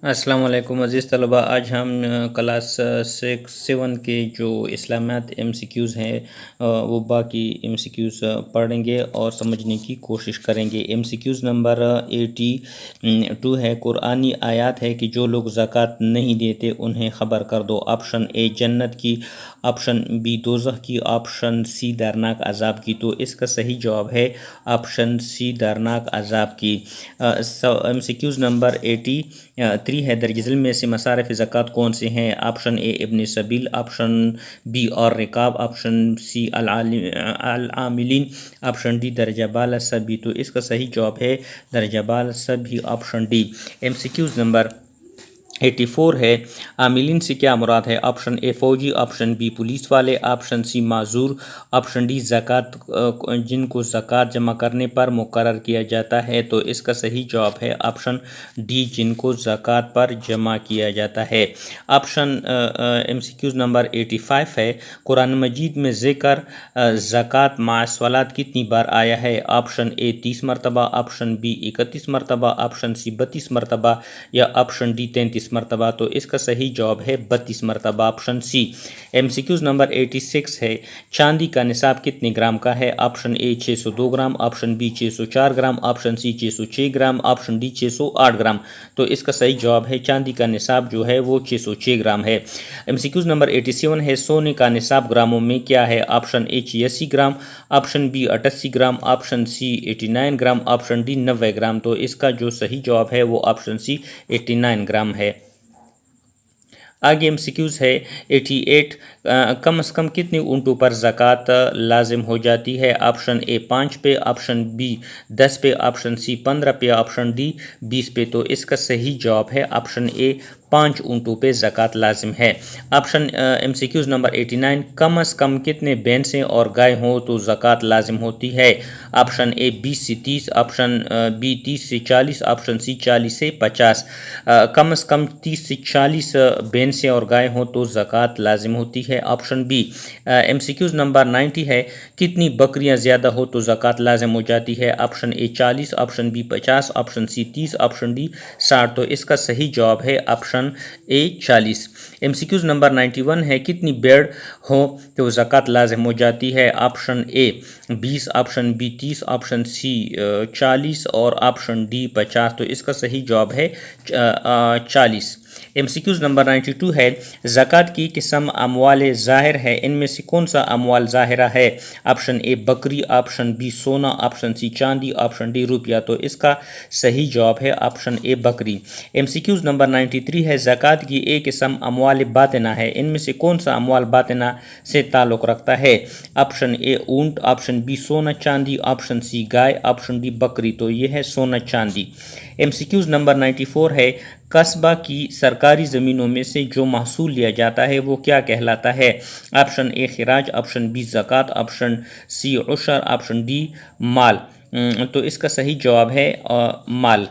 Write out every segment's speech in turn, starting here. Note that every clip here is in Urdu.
السلام علیکم عزیز طلباء، آج ہم کلاس 7 کے جو اسلامیات ایم سی کیوز ہیں وہ باقی ایم سی کیوز پڑھیں گے اور سمجھنے کی کوشش کریں گے۔ ایم سی کیوز نمبر 82 ہے، قرآنی آیات ہے کہ جو لوگ زکوٰۃ نہیں دیتے انہیں خبر کر دو۔ آپشن اے جنت کی، آپشن بی دوزخ کی، آپشن سی دردناک عذاب کی۔ تو اس کا صحیح جواب ہے آپشن سی دردناک عذاب کی۔ ایم سی کیوز نمبر 83 ہے، درج ذیل میں سے مصارف زکوٰۃ کون سے ہیں؟ آپشن اے ابن سبیل، آپشن بی اور رکاب، آپشن سی العاملین، آپشن ڈی درجہ بالا سبھی۔ تو اس کا صحیح جواب ہے درجہ بالا سبھی، option D. MCQs number 84 ہے، عاملین سے کیا مراد ہے؟ آپشن اے فوجی، آپشن بی پولیس والے، آپشن سی معذور، آپشن ڈی زکوٰۃ جن کو زکوٰۃ جمع کرنے پر مقرر کیا جاتا ہے۔ تو اس کا صحیح جواب ہے آپشن ڈی، جن کو زکوٰۃ پر جمع کیا جاتا ہے۔ Option MCQs number 85 ہے، قرآن مجید میں ذکر زکوٰۃ مع الصلاۃ کتنی بار آیا ہے؟ آپشن اے 30 مرتبہ، آپشن بی 31 مرتبہ، آپشن سی 32 مرتبہ یا آپشن ڈی 33 مرتبہ۔ تو اس کا صحیح جواب ہے 32 مرتبہ، option C. MCQs number 86 ہے، چاندی کا نصاب کتنے گرام کا ہے؟ Option A 602 gram, option B 604 gram, option C 606 gram, option D 608 gram. تو اس کا صحیح جواب ہے چاندی کا نصاب جو ہے وہ 606 گرام ہے۔ ایم سی کیوز نمبر 87 ہے، سونے کا نصاب گراموں میں کیا ہے؟ Option A 86 gram, option B 88 gram, option C 89 gram, option D 90 gram. تو اس کا جو صحیح جواب ہے وہ آپشن سی 89 گرام ہے۔ آگے ایم سی کیوز ہے 88، کم از کم کتنے اونٹوں پر زکوٰۃ لازم ہو جاتی ہے؟ آپشن اے 5 پہ، آپشن بی 10 پہ، آپشن سی 15 پہ، آپشن ڈی 20 پہ۔ تو اس کا صحیح جواب ہے آپشن اے 5 اونٹوں پہ زکوٰۃ لازم ہے۔ Option MCQs number 89، کم از کم کتنے بھینسیں اور گائے ہوں تو زکوٰۃ لازم ہوتی ہے؟ آپشن اے 20 سے 30، آپشن بی 30 سے 40، آپشن سی 40 سے 50۔ کم از کم 30 سے 40 بھینسیں اور گائے ہوں تو زکوٰۃ لازم ہوتی ہے، option B. MCQs number 90 ہے، کتنی بکریاں زیادہ ہو تو زکوٰۃ لازم ہو جاتی ہے؟ Option A 40، option B 50، option C 30، option D 60۔ تو اس کا صحیح جواب ہے option A 40۔ MCQs number 91 ہے، کتنی بھیڑ ہو تو زکوٰۃ لازم ہو جاتی ہے؟ آپشن اے 20، آپشن بی 30، آپشن سی 40 اور آپشن ڈی 50۔ تو اس کا صحیح جواب ہے 40۔ ایم سی کیوز نمبر 92 ہے، زکوٰۃ کی قسم اموال ظاہر ہے، ان میں سے کون سا اموال ظاہرہ ہے؟ آپشن اے بکری، آپشن بی سونا، آپشن سی چاندی، آپشن ڈی روپیہ۔ تو اس کا صحیح جواب ہے آپشن اے بکری۔ ایم سی کیوز نمبر 93 ہے، زکوٰۃ کی ایک قسم اموال باطنہ ہے، ان میں سے کون سا اموال باطنہ سے تعلق رکھتا ہے؟ آپشن اے اونٹ، آپشن بی سونا چاندی، آپشن سی گائے، آپشن ڈی بکری۔ تو یہ ہے سونا چاندی۔ ایم سی کیوز نمبر 94 ہے، قصبہ کی سرکاری زمینوں میں سے جو محصول لیا جاتا ہے وہ کیا کہلاتا ہے؟ آپشن اے خراج، آپشن بی زکوٰۃ، آپشن سی عشر، آپشن ڈی مال۔ تو اس کا صحیح جواب ہے مال۔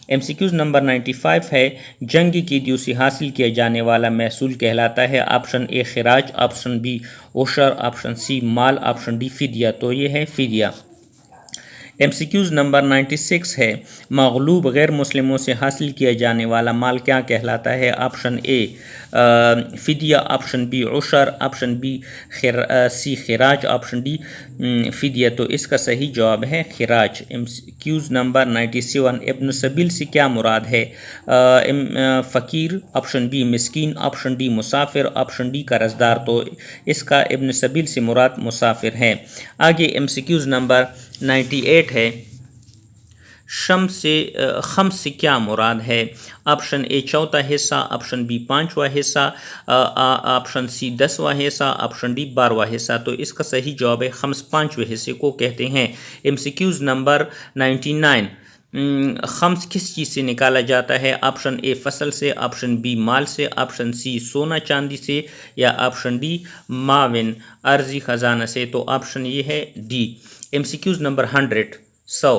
ایم سی کیوز نمبر 95 ہے، جنگ کی دیو سے حاصل کیا جانے والا محصول کہلاتا ہے؟ آپشن اے خراج، آپشن بی عشر، آپشن سی مال، آپشن ڈی فدیہ۔ تو یہ ہے فدیہ۔ ایم سی کیوز نمبر 96 ہے، مغلوب غیر مسلموں سے حاصل کیا جانے والا مال کیا کہلاتا ہے؟ آپشن اے فدیہ، آپشن بی عشر، آپشن بی سی خراج، آپشن ڈی فدیہ۔ تو اس کا صحیح جواب ہے خراج۔ ایم سی کیوز نمبر 97، ابن سبیل سے کیا مراد ہے؟ فقیر، آپشن بی مسکین، آپشن ڈی مسافر، آپشن ڈی قرض دار۔ تو اس کا ابن سبیل سے مراد مسافر ہے۔ آگے ایم سی کیوز نمبر 98 ہے، خمس سے کیا مراد ہے؟ آپشن اے چوتھا حصہ، آپشن بی 5واں حصہ، آپشن سی 10واں حصہ، آپشن ڈی 12واں حصہ۔ تو اس کا صحیح جواب ہے خمس 5ویں حصے کو کہتے ہیں۔ ایم سی کیوز نمبر 99، خمس کس چیز سے نکالا جاتا ہے؟ آپشن اے فصل سے، آپشن بی مال سے، آپشن سی سونا چاندی سے یا آپشن ڈی معاون ارضی خزانہ سے۔ تو آپشن یہ ہے D. MCQs number 100،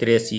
83।